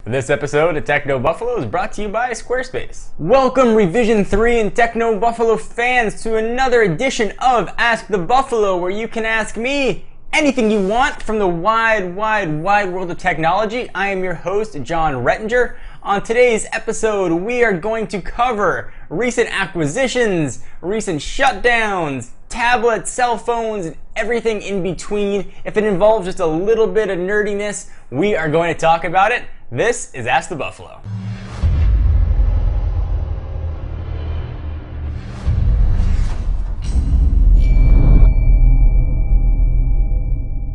This episode of TechnoBuffalo is brought to you by Squarespace. Welcome Revision 3 and TechnoBuffalo fans to another edition of Ask the Buffalo, where you can ask me anything you want from the wide world of technology. I am your host, John Rettinger. On today's episode, we are going to cover recent acquisitions, recent shutdowns, tablets, cell phones, and everything in between. If it involves just a little bit of nerdiness, we are going to talk about it. This is Ask the Buffalo.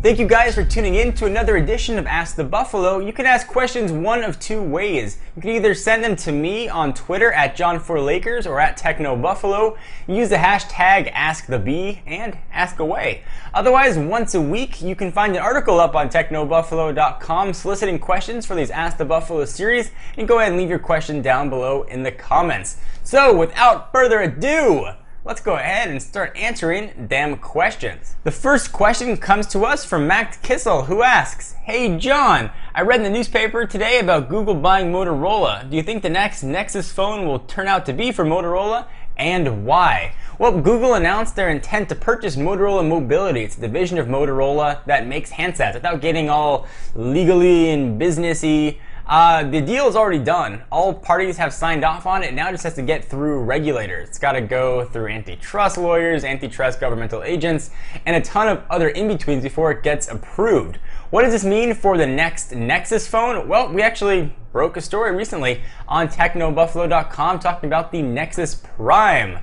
Thank you guys for tuning in to another edition of Ask the Buffalo. You can ask questions one of two ways. You can either send them to me on Twitter at John4Lakers or at TechnoBuffalo. Use the hashtag AskTheB and ask away. Otherwise, once a week, you can find an article up on TechnoBuffalo.com soliciting questions for these Ask the Buffalo series, and go ahead and leave your question down below in the comments. So, without further ado, let's go ahead and start answering them questions. The first question comes to us from Max Kissel, who asks, "Hey John, I read in the newspaper today about Google buying Motorola. Do you think the next Nexus phone will turn out to be for Motorola, and why?" Well, Google announced their intent to purchase Motorola Mobility. It's a division of Motorola that makes handsets. Without getting all legally and businessy, the deal is already done. All parties have signed off on it. It now just has to get through regulators. It's got to go through antitrust lawyers, antitrust governmental agents, and a ton of other in-betweens before it gets approved. What does this mean for the next Nexus phone? Well, we actually broke a story recently on TechnoBuffalo.com talking about the Nexus Prime.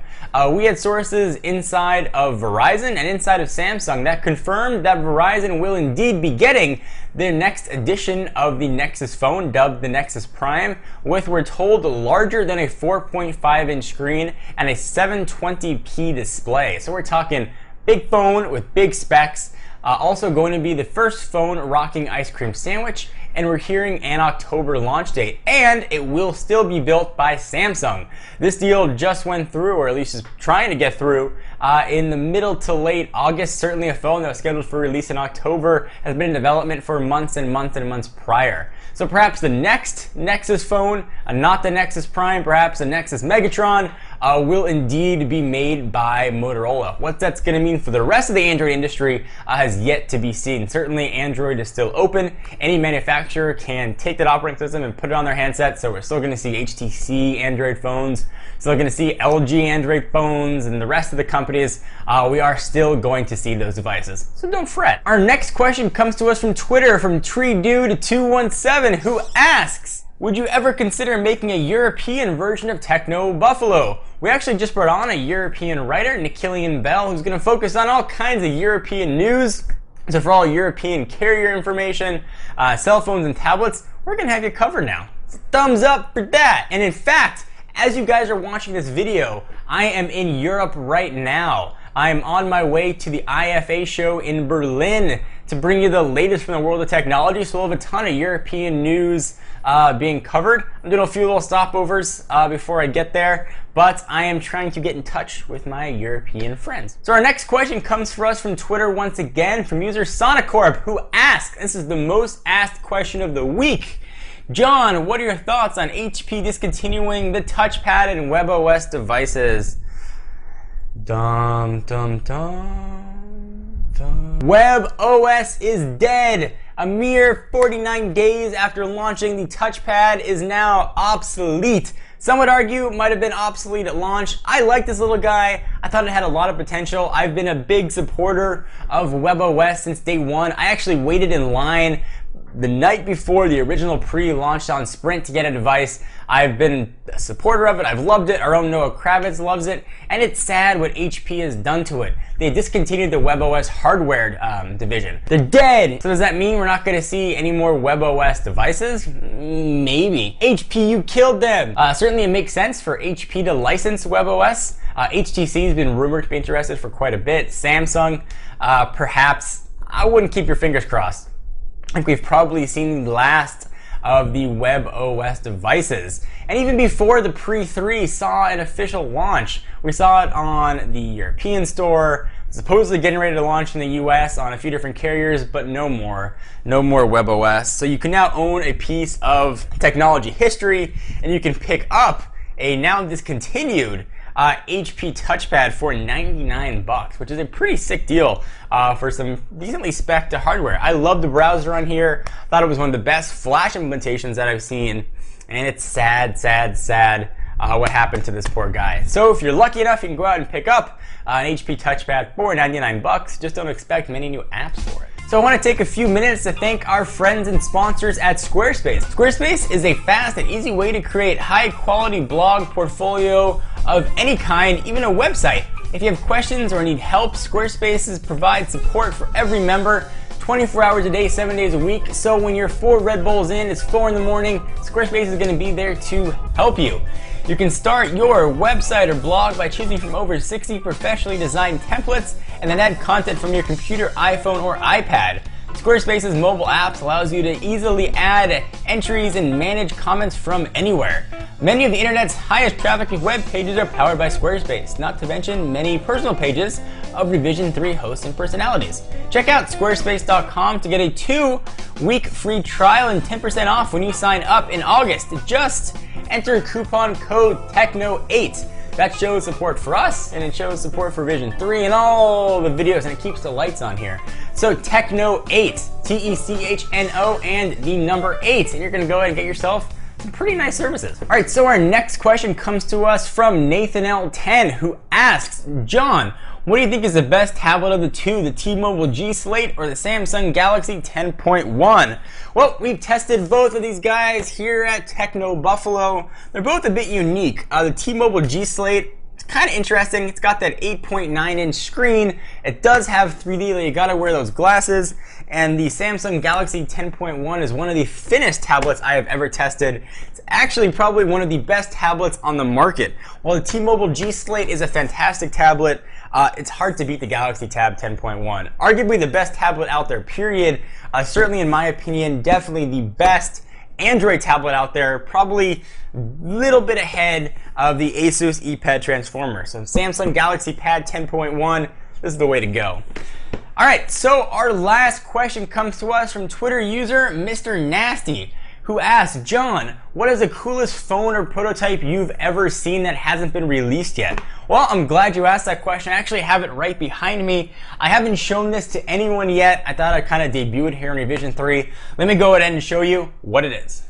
We had sources inside of Verizon and inside of Samsung that confirmed that Verizon will indeed be getting the next edition of the Nexus phone, dubbed the Nexus Prime, with, we're told, larger than a 4.5-inch screen and a 720p display. So we're talking big phone with big specs. Also going to be the first phone rocking ice cream sandwich, and we're hearing an October launch date, and it will still be built by Samsung. This deal just went through, or at least is trying to get through, in the middle to late August. Certainly a phone that was scheduled for release in October has been in development for months and months and months prior. So perhaps the next Nexus phone, not the Nexus Prime, perhaps the Nexus Megatron, will indeed be made by Motorola. What that's going to mean for the rest of the Android industry has yet to be seen. Certainly Android is still open. Any manufacturer can take that operating system and put it on their handset, so we're still going to see HTC Android phones, still going to see LG Android phones, and the rest of the companies, we are still going to see those devices. So don't fret. Our next question comes to us from Twitter from TreeDude217, who asks, "Would you ever consider making a European version of TechnoBuffalo?" We actually just brought on a European writer, Nikhilian Bell, who's going to focus on all kinds of European news. So for all European carrier information, cell phones and tablets, we're going to have you covered now. So thumbs up for that. And in fact, as you guys are watching this video, I am in Europe right now. I am on my way to the IFA show in Berlin to bring you the latest from the world of technology. So we'll have a ton of European news being covered. I'm doing a few little stopovers before I get there, but I am trying to get in touch with my European friends. So our next question comes for us from Twitter once again from user Sonicorp, who asks, this is the most asked question of the week: "John, what are your thoughts on HP discontinuing the touchpad and WebOS devices?" Dum dum dum dum. WebOS is dead. A mere 49 days after launching, the touchpad is now obsolete. Some would argue it might have been obsolete at launch. I like this little guy. I thought it had a lot of potential. I've been a big supporter of WebOS since day one. I actually waited in line the night before the original pre-launch on Sprint to get a device. I've been a supporter of it. I've loved it. Our own Noah Kravitz loves it. And it's sad what HP has done to it. They discontinued the WebOS hardware division. They're dead. So does that mean we're not going to see any more WebOS devices? Maybe. HP, you killed them. Certainly it makes sense for HP to license WebOS. HTC has been rumored to be interested for quite a bit. Samsung, perhaps. I wouldn't keep your fingers crossed. I think we've probably seen the last of the WebOS devices. And even before the Pre 3 saw an official launch, we saw it on the European store supposedly getting ready to launch in the US on a few different carriers, but no more WebOS. So you can now own a piece of technology history, and you can pick up a now discontinued HP touchpad for $99, which is a pretty sick deal for some decently spec'd hardware. I love the browser on here. Thought it was one of the best Flash implementations that I've seen, and it's sad what happened to this poor guy. So if you're lucky enough, you can go out and pick up an HP touchpad for $99. Just don't expect many new apps for it. So I want to take a few minutes to thank our friends and sponsors at Squarespace. Squarespace is a fast and easy way to create high-quality blog portfolio of any kind, even a website. If you have questions or need help, Squarespace provides support for every member 24 hours a day, 7 days a week. So when you're 4 Red Bulls in, it's 4 in the morning, Squarespace is going to be there to help you. You can start your website or blog by choosing from over 60 professionally designed templates and then add content from your computer, iPhone, or iPad. Squarespace's mobile apps allows you to easily add entries and manage comments from anywhere. Many of the internet's highest traffic web pages are powered by Squarespace, not to mention many personal pages of Revision 3 hosts and personalities. Check out squarespace.com to get a 2-week free trial and 10% off when you sign up in August. Just enter coupon code TECHNO8. That shows support for us, and it shows support for Vision 3 and all the videos, and it keeps the lights on here. So TECHNO8, T-E-C-H-N-O, and the number 8, and you're gonna go ahead and get yourself some pretty nice services. All right, so our next question comes to us from NathanL10, who asks, John, what do you think is the best tablet of the two, the T-Mobile G Slate or the Samsung Galaxy 10.1? Well, we've tested both of these guys here at TechnoBuffalo. They're both a bit unique. The T-Mobile G Slate, it's kind of interesting. It's got that 8.9-inch screen. It does have 3D, that you gotta wear those glasses. And the Samsung Galaxy 10.1 is one of the thinnest tablets I have ever tested. It's actually probably one of the best tablets on the market. While the T-Mobile G Slate is a fantastic tablet, it's hard to beat the Galaxy Tab 10.1. Arguably the best tablet out there, period. Certainly in my opinion, definitely the best Android tablet out there, probably a little bit ahead of the Asus ePad Transformer. So Samsung Galaxy Pad 10.1, this is the way to go. All right, so our last question comes to us from Twitter user Mr. Nasty, who asks, John, what is the coolest phone or prototype you've ever seen that hasn't been released yet? Well, I'm glad you asked that question. I actually have it right behind me. I haven't shown this to anyone yet. I thought I'd kind of debut it here in Revision 3. Let me go ahead and show you what it is.